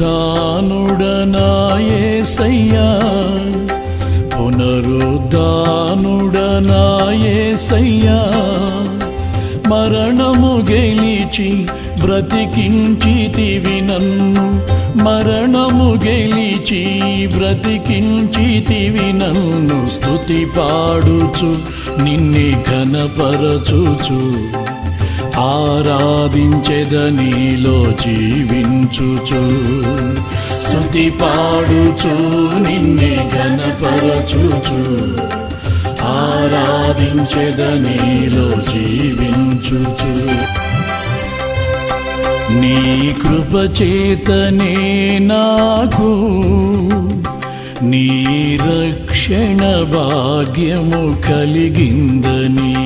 పునరుద్ధానుడనా యేసయ్యా, పునరుద్ధానుడనా యేసయ్యా, మరణము గెలిచి బ్రతికించితివి నన్ను, మరణము గెలిచి బ్రతికించితివి నన్ను, స్తుతి పాడుచు నిన్నే ఘనపరచుచు ఆరాధించెదనీలో జీవించుచు, స్తుతి పాడుచు నిన్నే ఘనపరచుచు ఆరాధించెదనీలో జీవించుచు. నీ కృప చేతనే నాకు నీ రక్షణ భాగ్యము కలిగిందని,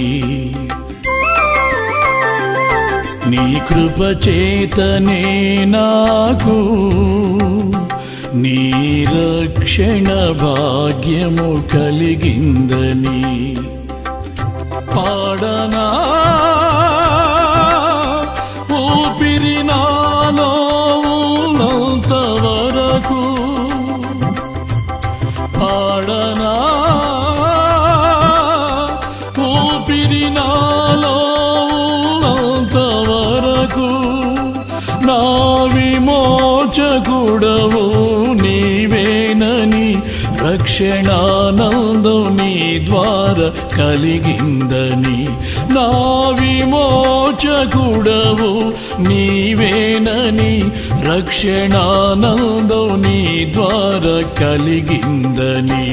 నీ కృప చేతనే నాకు నీ రక్షణ భాగ్యము కలిగిందని పాడనా, ఊపిరి నాలో ఉన్నంత వరకు పాడనా, ఊపిరి నాలో ఉన్నంత వరకు నా విమోచకుడవు నీవేనని రక్షణానందం నీ ద్వారా కలిగిందని, నా విమోచకుడవు నీవేనని రక్షణానందం నీ ద్వారా కలిగిందని,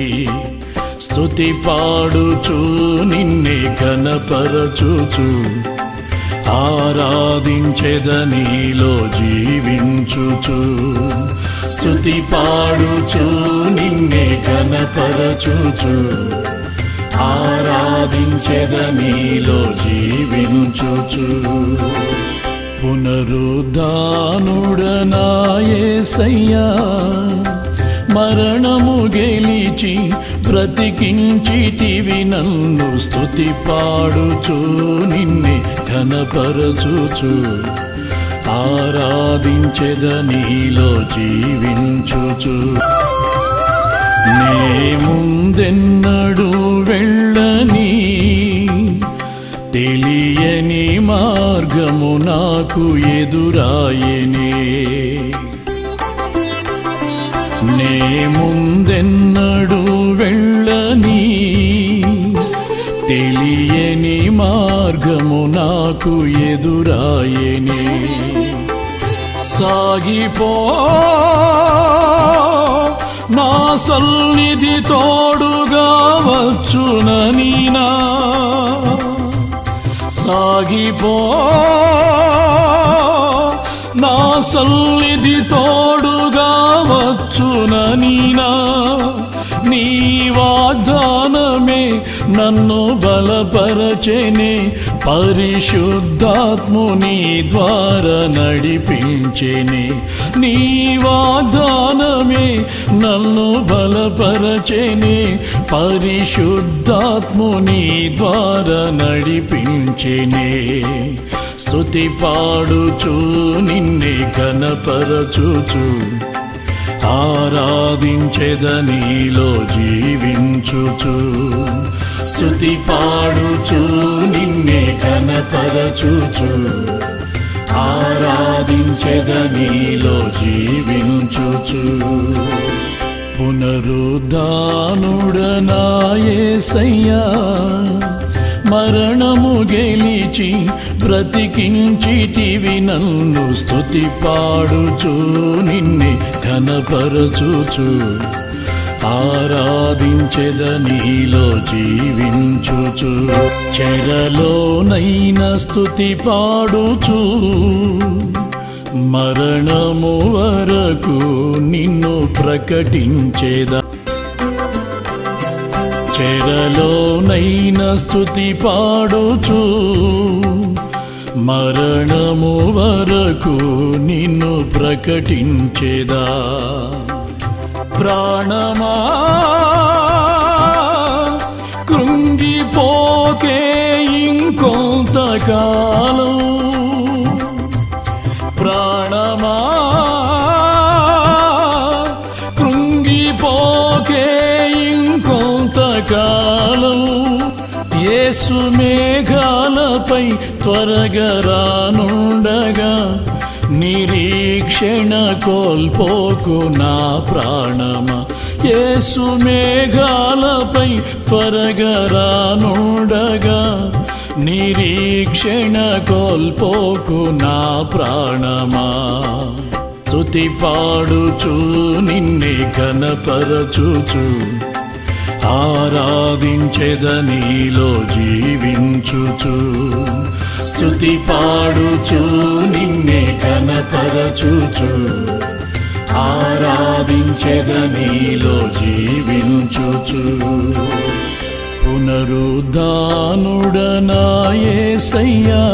స్తుతి పాడుచు నిన్నే ఘనపరచుచు ఆరాధించెదనీలో జీవించుచు, స్తుతి పాడుచు నిన్నే ఘనపరచుచు ఆరాధించెదనీలో జీవించుచు. పునరుద్ధానుడనా యేసయ్యా, మరణము గెలిచి బ్రతికించితివి నన్ను, స్తుతి పాడుచు నిన్నే ఘనపరచుచు ఆరాధించెదనీలో జీవించుచు. నే ముందెన్నడూ వెళ్ళని తెలియని మార్గము నాకు ఎదురాయనే, నే ముందెన్నడూ వెళ్ళని తెలియని మార్గము నాకు ఎదురాయనే, సాగిపో నా సన్నిధి తోడుగా వచ్చునని, నా సాగిపో నా సన్నిధి తోడుగా వచ్చునని, నీ వాగ్దానమే నన్ను బలపరచెనే, పరిశుద్ధాత్ముని ద్వారా నడిపించెనే, నీ వాగ్దానమే నన్ను బలపరచెనే, పరిశుద్ధాత్ముని ద్వారా నడిపించెనే, స్తుతి పాడుచు నిన్నే ఘనపరచుచు ఆరాధించెదనీలో జీవించుచు, స్తుతి పాడుచు నిన్నే ఘనపరచుచు ఆరాధించెదనీలో జీవించుచు. పునరుద్ధానుడనా యేసయ్యా, మరణము గెలిచి బ్రతికించితివి నన్ను, స్తుతి పాడుచు నిన్నే ఘనపరచుచు ఆరాధించెదనీలో జీవించుచు. చెరలోనైన స్తుతి పాడుచు మరణము వరకు నిన్ను ప్రకటించేదా, చెరలోనైన స్తుతి పాడుచు మరణము వరకు నిన్ను ప్రకటించేదా, ప్రాణమా కృంగిపోకే ఇంకొంతకాలం, ప్రాణమా మేఘాలపై త్వరగా రానుండగా నిరీక్షణ కోల్పోకు నా ప్రాణమా. యేసు మేఘాలపై త్వరగా రానుండగా నిరీక్షణ కోల్పోకు నా ప్రాణమా. స్తుతి పాడుచు నిన్నే ఘనపరచుచు ఆరాధించెద నీలో జీవించుచు. స్తుతి పాడుచు నిన్నే ఘనపరచుచు ఆరాధించెద నీలో జీవించుచు. పునరుద్ధానుడనా యేసయ్యా,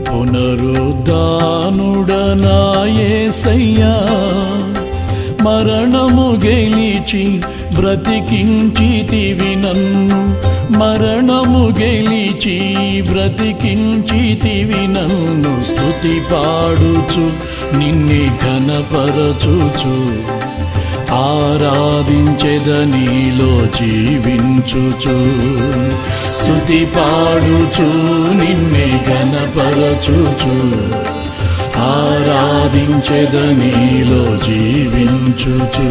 పునరుద్ధానుడనా యేసయ్యా, మరణము గెలిచి బ్రతికించితివి నన్ను, మరణము గెలిచి బ్రతికించితివి నన్ను. స్తుతి పాడుచు నిన్నే ఘనపరచుచు ఆరాధించెద నీలో జీవించుచు. స్తుతి పాడుచు నిన్నే ఘనపరచుచు ఆరాధించెద నీలో జీవించుచు.